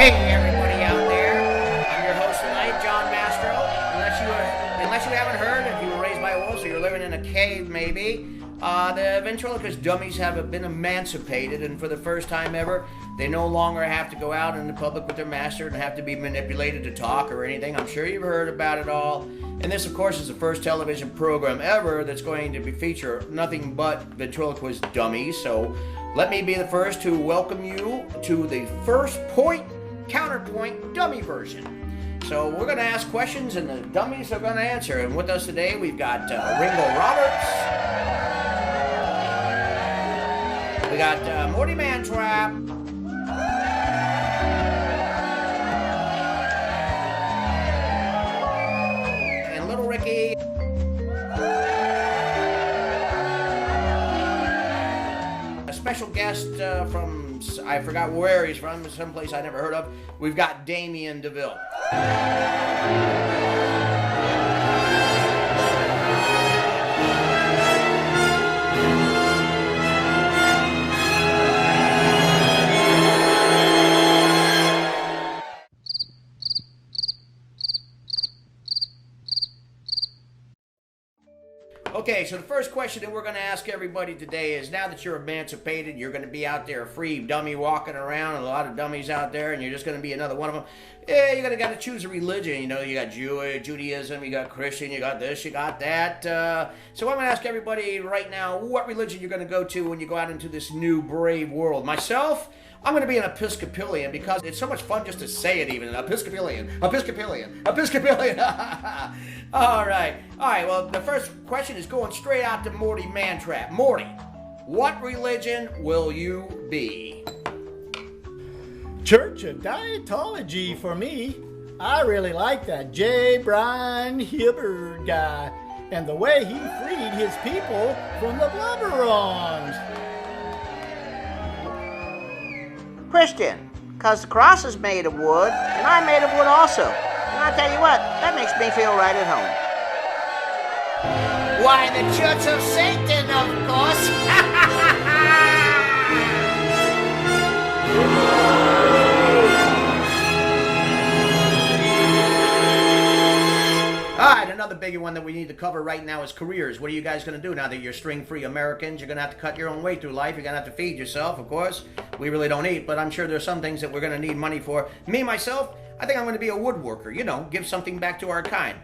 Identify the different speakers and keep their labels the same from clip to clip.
Speaker 1: Hey, everybody out there. I'm your host tonight, John Mastro. Unless you haven't heard, if you were raised by a wolf, so you're living in a cave, maybe, the ventriloquist dummies have been emancipated, and for the first time ever, they no longer have to go out in the public with their master and have to be manipulated to talk or anything. I'm sure you've heard about it all. And this, of course, is the first television program ever that's going to feature nothing but ventriloquist dummies. So let me be the first to welcome you to the first Counterpoint Dummy version. So we're going to ask questions and the dummies are going to answer. And with us today, we've got Ringo Roberts. We got Morty Mantrap. And Little Ricky. A special guest from, I forgot where he's from, someplace I never heard of. We've got Damien DeVille. Okay, so the first question that we're going to ask everybody today is, now that you're emancipated, you're going to be out there free dummy walking around, and a lot of dummies out there, and you're just going to be another one of them. Yeah, you're going to choose a religion. You know, you got Judaism, you got Christian, you got this, you got that. So I'm going to ask everybody right now what religion you're going to go to when you go out into this new brave world. Myself, I'm going to be an Episcopalian because it's so much fun just to say it even. Episcopalian. All right, well, the first question is going straight out to Morty Mantrap. Morty, what religion will you be?
Speaker 2: Church of Dietology for me. I really like that J. Brian Hibbard guy and the way he freed his people from the blubberons.
Speaker 1: Christian, because the cross is made of wood, and I'm made of wood also. And I'll tell you what, that makes me feel right at home. Why, the Church of Satan, of course. All right, another biggie one that we need to cover right now is careers. What are you guys going to do now that you're string-free Americans? You're going to have to cut your own way through life. You're going to have to feed yourself, of course. We really don't eat, but I'm sure there's some things that we're going to need money for. Me, myself, I think I'm going to be a woodworker. You know, give something back to our kind.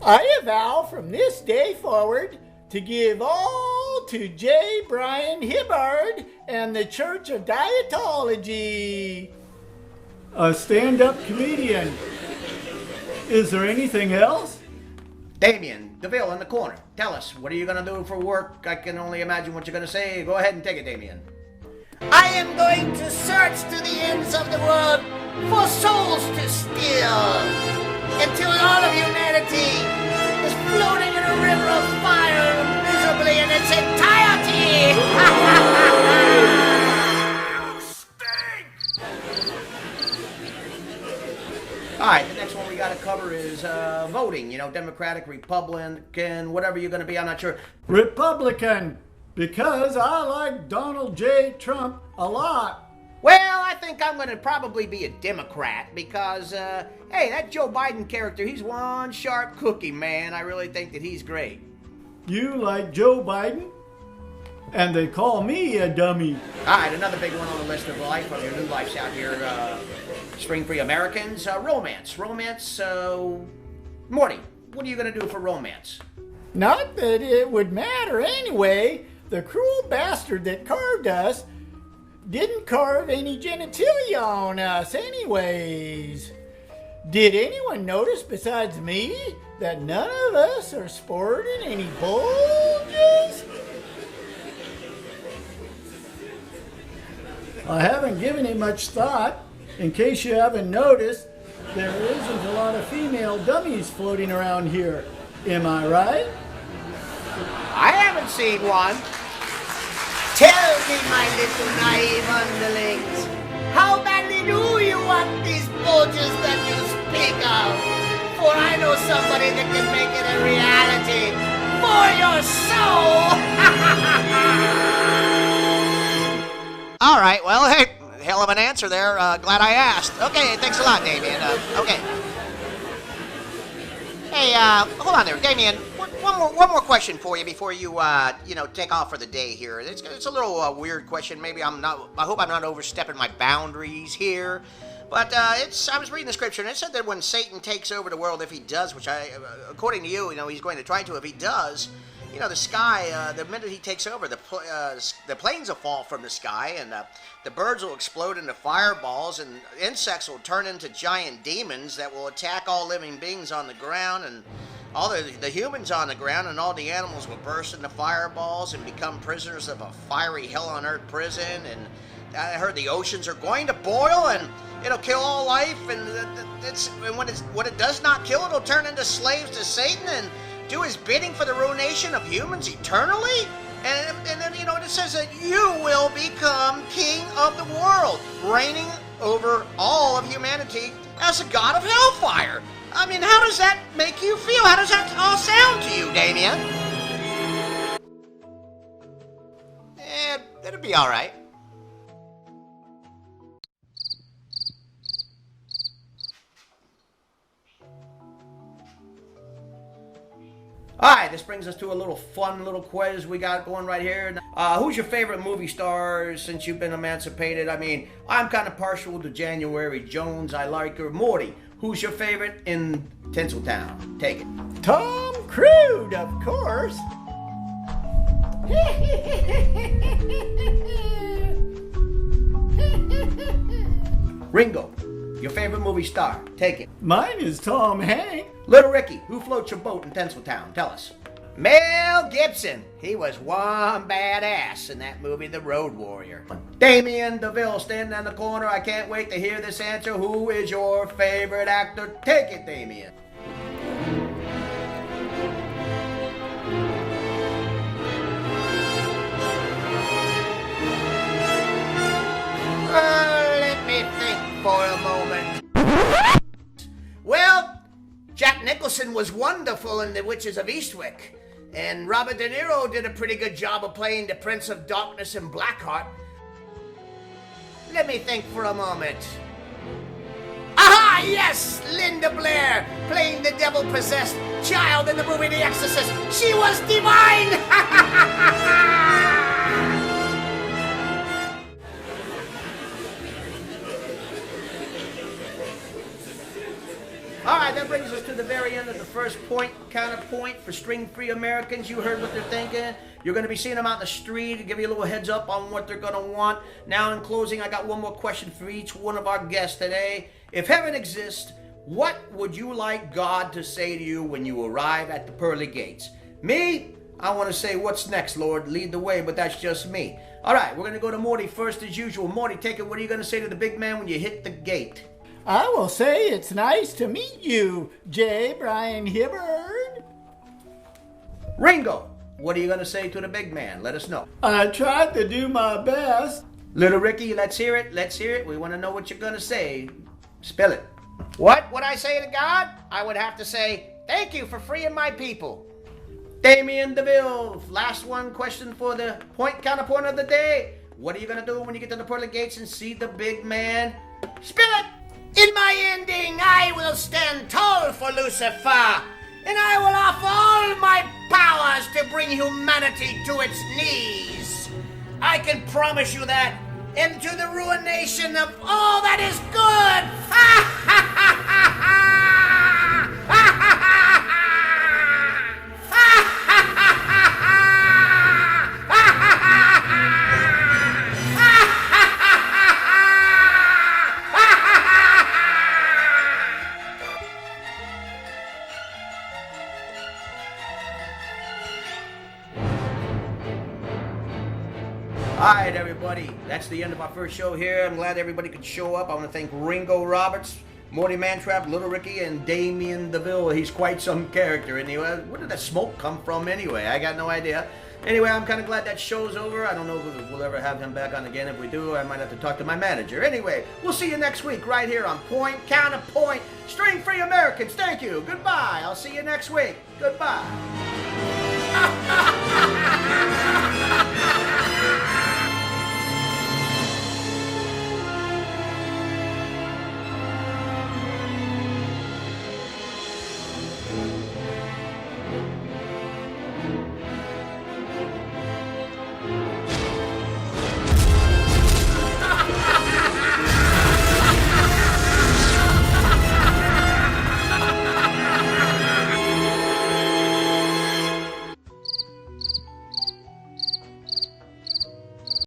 Speaker 2: I vow from this day forward to give all to J. Brian Hibbard and the Church of Dietology. A stand-up comedian. Is there anything else?
Speaker 1: Damien DeVille in the corner. Tell us, what are you going to do for work? I can only imagine what you're going to say. Go ahead and take it, Damien. I am going to search to the ends of the world for souls to steal until all of humanity is floating in a river of fire miserably in its entirety. All right, the next one we got to cover is voting. You know, Democratic, Republican, whatever you're going to be, I'm not sure.
Speaker 2: Republican, because I like Donald J. Trump a lot.
Speaker 1: Well, I think I'm going to probably be a Democrat because, hey, that Joe Biden character, he's one sharp cookie, man. I really think that he's great.
Speaker 2: You like Joe Biden? And they call me a dummy.
Speaker 1: All right, another big one on the list of life, of your new lives out here, spring-free Americans. Romance. Morty, what are you going to do for romance?
Speaker 2: Not that it would matter anyway. The cruel bastard that carved us didn't carve any genitalia on us anyways. Did anyone notice besides me that none of us are sporting any bulges? I haven't given it much thought. In case you haven't noticed, there isn't a lot of female dummies floating around here. Am I right?
Speaker 1: I haven't seen one. Tell me, my little naive underlings, how badly do you want these bulges that you speak of? For I know somebody that can make it a reality for your soul. All right, well, hey,
Speaker 3: hell of an answer there. Glad I asked. Okay, thanks a lot, Damien. Okay. Hey, hold on there, Damien. One more question for you before you, take off for the day here. It's a little weird question. Maybe I hope I'm not overstepping my boundaries here. But I was reading the scripture, and it said that when Satan takes over the world, if he does, which according to you, he's going to try to. If he does, the sky, the minute he takes over, the planes will fall from the sky, and the birds will explode into fireballs, and insects will turn into giant demons that will attack all living beings on the ground, and all the humans on the ground, and all the animals will burst into fireballs and become prisoners of a fiery hell-on-earth prison, and I heard the oceans are going to boil, and it'll kill all life, and what it does not kill, it'll turn into slaves to Satan and do his bidding for the ruination of humans eternally. And then, it says that you will become king of the world, reigning over all of humanity as a god of hellfire. I mean, how does that make you feel? How does that all sound to you, Damien? It'll be all right.
Speaker 1: All right, this brings us to a little fun little quiz we got going right here. Who's your favorite movie star since you've been emancipated? I mean, I'm kind of partial to January Jones. I like her. Morty, who's your favorite in Tinseltown? Take it.
Speaker 2: Tom Cruise, of course.
Speaker 1: Ringo, your favorite movie star? Take it.
Speaker 2: Mine is Tom Hanks.
Speaker 1: Little Ricky, who floats your boat in Tinseltown? Tell us. Mel Gibson. He was one badass in that movie, The Road Warrior. Damien DeVille, standing in the corner. I can't wait to hear this answer. Who is your favorite actor? Take it, Damien. Let me think for a moment. Well, Jack Nicholson was wonderful in The Witches of Eastwick, and Robert De Niro did a pretty good job of playing the Prince of Darkness in Blackheart. Let me think for a moment. Aha, yes! Linda Blair, playing the devil-possessed child in the movie The Exorcist. She was divine! All right, that brings us to the very end of the first point, counterpoint for string-free Americans. You heard what they're thinking. You're going to be seeing them out in the street to give you a little heads up on what they're going to want. Now, in closing, I got one more question for each one of our guests today. If heaven exists, what would you like God to say to you when you arrive at the pearly gates? Me, I want to say, what's next, Lord? Lead the way, but that's just me. All right, we're going to go to Morty first as usual. Morty, take it. What are you going to say to the big man when you hit the gate?
Speaker 2: I will say it's nice to meet you, J. Brian Hibbard.
Speaker 1: Ringo, what are you going to say to the big man? Let us know.
Speaker 2: I tried to do my best.
Speaker 1: Little Ricky, let's hear it. Let's hear it. We want to know what you're going to say. Spill it. What would I say to God? I would have to say, thank you for freeing my people. Damien DeVille, last one question for the counterpoint of the day. What are you going to do when you get to the pearly gates and see the big man? Spill it. In my ending, I will stand tall for Lucifer, and I will offer all my powers to bring humanity to its knees. I can promise you that, and to the ruination of all that is good. Ha ha ha ha ha! Ha ha ha ha! All right, everybody, that's the end of our first show here. I'm glad everybody could show up. I want to thank Ringo Roberts, Morty Mantrap, Little Ricky, and Damien DeVille. He's quite some character. And where did that smoke come from anyway? I got no idea. Anyway, I'm kind of glad that show's over. I don't know if we'll ever have him back on again. If we do, I might have to talk to my manager. Anyway, we'll see you next week right here on Point, Counterpoint, String Free Americans. Thank you. Goodbye. I'll see you next week. Goodbye.